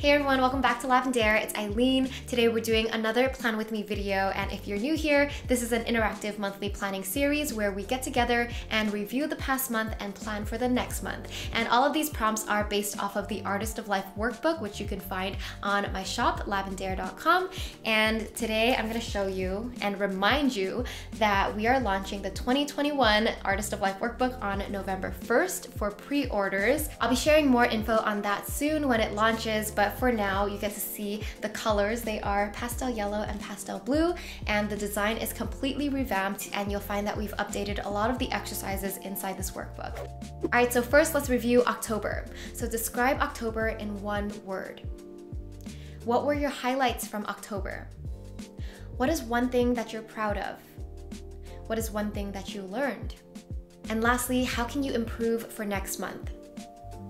Hey everyone, welcome back to Lavendaire. It's Aileen. Today we're doing another Plan With Me video, and if you're new here, this is an interactive monthly planning series where we get together and review the past month and plan for the next month. And all of these prompts are based off of the Artist of Life workbook, which you can find on my shop, lavendaire.com. And today I'm going to show you and remind you that we are launching the 2021 Artist of Life workbook on November 1st for pre-orders. I'll be sharing more info on that soon when it launches, but for now you get to see the colors. They are pastel yellow and pastel blue, and the design is completely revamped, and you'll find that we've updated a lot of the exercises inside this workbook. All right, so first let's review October. So describe October in one word. What were your highlights from October? What is one thing that you're proud of? What is one thing that you learned? And lastly, how can you improve for next month?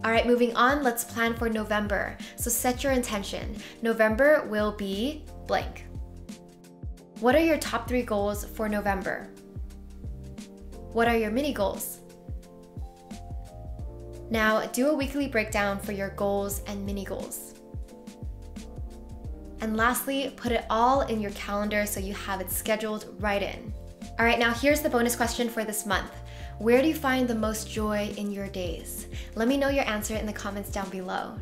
All right, moving on, let's plan for November. So set your intention. November will be blank. What are your top 3 goals for November? What are your mini goals? Now, do a weekly breakdown for your goals and mini goals. And lastly, put it all in your calendar so you have it scheduled right in. All right, now here's the bonus question for this month. Where do you find the most joy in your days? Let me know your answer in the comments down below.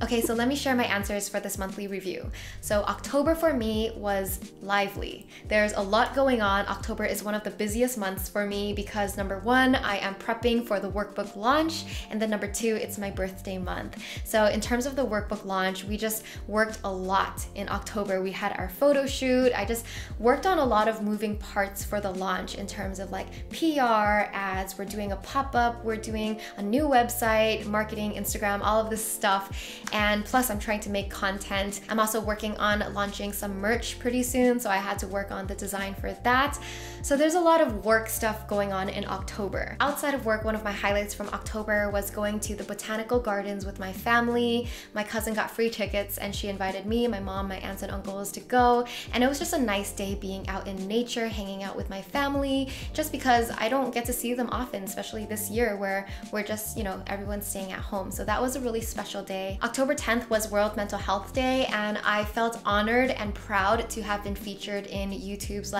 Okay, so let me share my answers for this monthly review. So October for me was lively. There's a lot going on. October is one of the busiest months for me because number 1, I am prepping for the workbook launch, and then number 2, it's my birthday month. So in terms of the workbook launch, we just worked a lot in October. We had our photo shoot. I just worked on a lot of moving parts for the launch in terms of like PR, ads, we're doing a pop-up, we're doing a new website, marketing, Instagram, all of this stuff. And plus I'm trying to make content. I'm also working on launching some merch pretty soon, so I had to work on the design for that. So there's a lot of work stuff going on in October. Outside of work, one of my highlights from October was going to the botanical gardens with my family. My cousin got free tickets and she invited me, my mom, my aunts and uncles to go. And it was just a nice day being out in nature, hanging out with my family, just because I don't get to see them often, especially this year where we're just, everyone's staying at home. So that was a really special day. October 10th was World Mental Health Day, and I felt honored and proud to have been featured in YouTube's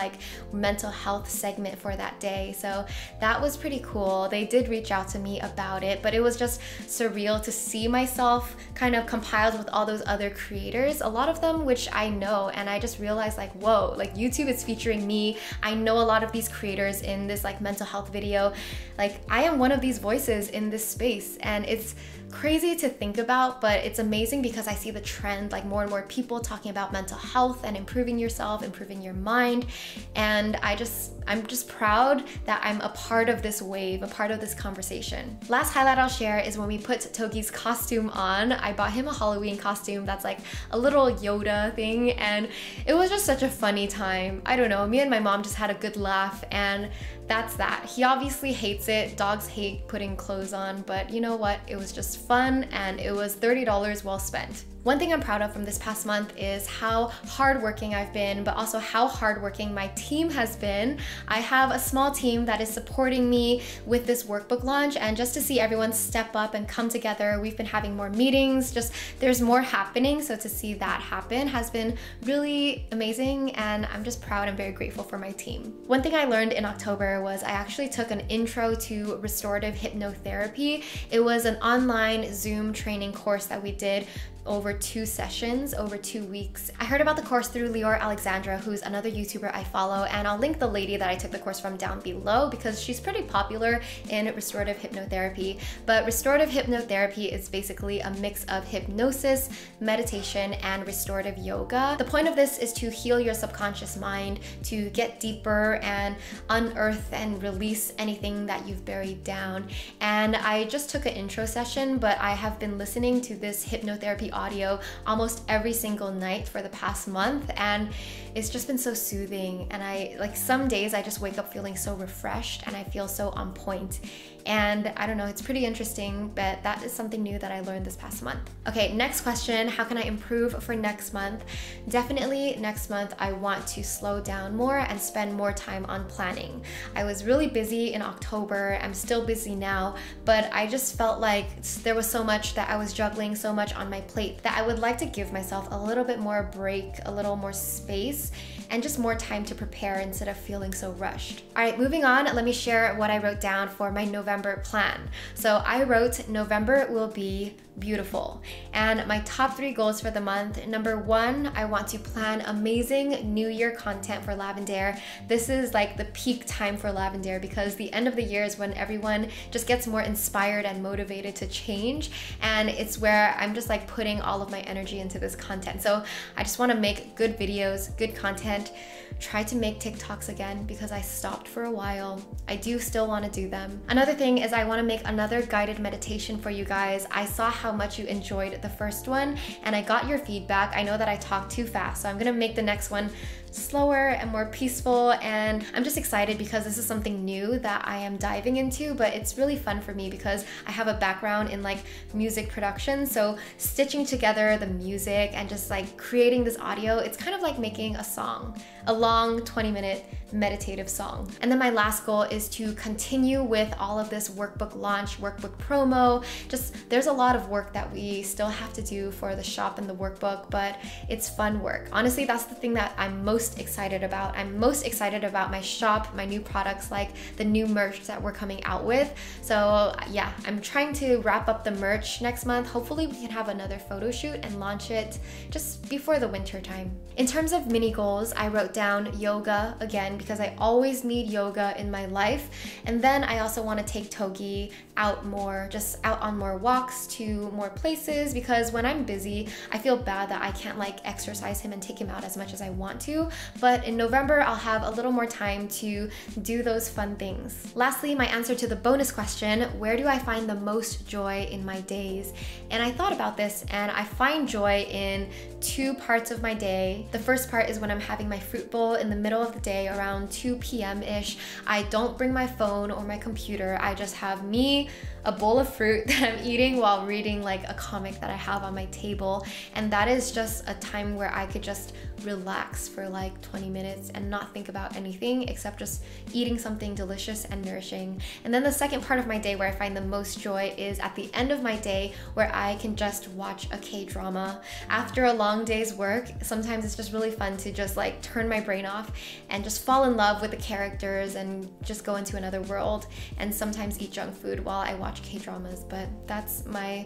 mental health segment for that day. So that was pretty cool. They did reach out to me about it, but it was just surreal to see myself kind of compiled with all those other creators, a lot of them which I know, and I just realized whoa, YouTube is featuring me. I know a lot of these creators in this mental health video. I am one of these voices in this space, and it's crazy to think about, but it's amazing because I see the trend, more and more people talking about mental health and improving yourself, improving your mind, and I'm just proud that I'm a part of this wave, a part of this conversation. Last highlight I'll share is when we put Togi's costume on. I bought him a Halloween costume that's a little Yoda thing, and it was just such a funny time. I don't know, me and my mom just had a good laugh, and that's that. He obviously hates it. Dogs hate putting clothes on, but you know what? It was just fun, and it was $30 well spent. One thing I'm proud of from this past month is how hardworking I've been, but also how hardworking my team has been. I have a small team that is supporting me with this workbook launch, and just to see everyone step up and come together, we've been having more meetings, there's more happening, so to see that happen has been really amazing, and I'm just proud and very grateful for my team. One thing I learned in October was I actually took an intro to restorative hypnotherapy. It was an online Zoom training course that we did over 2 sessions, over 2 weeks. I heard about the course through Lior Alexandra, who's another YouTuber I follow, and I'll link the lady that I took the course from down below because she's pretty popular in restorative hypnotherapy. But restorative hypnotherapy is basically a mix of hypnosis, meditation, and restorative yoga. The point of this is to heal your subconscious mind, to get deeper and unearth and release anything that you've buried down. And I just took an intro session, but I have been listening to this hypnotherapy audio almost every single night for the past month, and it's just been so soothing. And some days I just wake up feeling so refreshed and I feel so on point. And I don't know, it's pretty interesting, but that is something new that I learned this past month. Okay, next question, how can I improve for next month? Definitely next month, I want to slow down more and spend more time on planning. I was really busy in October, I'm still busy now, but I just felt like there was so much that I was juggling, so much on my plate, that I would like to give myself a little bit more break, a little more space, and just more time to prepare instead of feeling so rushed. All right, moving on, let me share what I wrote down for my November plan. So I wrote November will be beautiful. And my top 3 goals for the month, number 1, I want to plan amazing New Year content for Lavendaire. This is like the peak time for Lavendaire because the end of the year is when everyone just gets more inspired and motivated to change. And it's where I'm just like putting all of my energy into this content. So I just want to make good videos, good content, try to make TikToks again because I stopped for a while. I do still want to do them. Another thing is I want to make another guided meditation for you guys. I saw how much you enjoyed the first one and I got your feedback. I know that I talked too fast, so I'm gonna make the next one slower and more peaceful, and I'm just excited because this is something new that I am diving into, but it's really fun for me because I have a background in like music production, so stitching together the music and just like creating this audio, it's kind of like making a song, a long 20-minute meditative song. And then my last goal is to continue with all of this workbook launch, workbook promo. Just there's a lot of work that we still have to do for the shop and the workbook, but it's fun work. Honestly, that's the thing that I'm most excited about. I'm most excited about my shop, my new products, like the new merch that we're coming out with. So yeah, I'm trying to wrap up the merch next month. Hopefully we can have another photo shoot and launch it just before the winter time. In terms of mini goals, I wrote down yoga again because I always need yoga in my life. And then I also want to take Togi out more, just out on more walks to more places, because when I'm busy, I feel bad that I can't like exercise him and take him out as much as I want to. But in November, I'll have a little more time to do those fun things. Lastly, my answer to the bonus question, where do I find the most joy in my days? And I thought about this and I find joy in 2 parts of my day. The first part is when I'm having my fruit bowl in the middle of the day around 2 p.m.-ish. I don't bring my phone or my computer. I just have me, a bowl of fruit that I'm eating while reading like a comic that I have on my table. And that is just a time where I could just relax for like 20 minutes and not think about anything except just eating something delicious and nourishing. And then the second part of my day where I find the most joy is at the end of my day where I can just watch a K-drama. After a long day's work, sometimes it's just really fun to just like turn my brain off and just fall in love with the characters and just go into another world, and sometimes eat junk food while I watch K-dramas, but that's my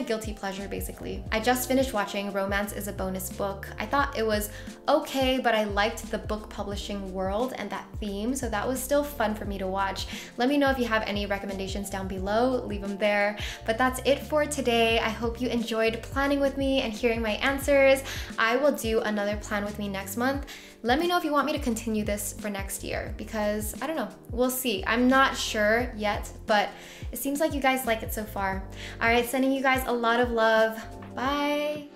guilty pleasure basically. I just finished watching Romance is a Bonus Book. I thought it was okay, but I liked the book publishing world and that theme, so that was still fun for me to watch. Let me know if you have any recommendations down below, leave them there. But that's it for today. I hope you enjoyed planning with me and hearing my answers. I will do another plan with me next month. Let me know if you want me to continue this for next year, because I don't know, we'll see. I'm not sure yet, but it seems like you guys like it so far. All right, sending you guys a lot of love. Bye.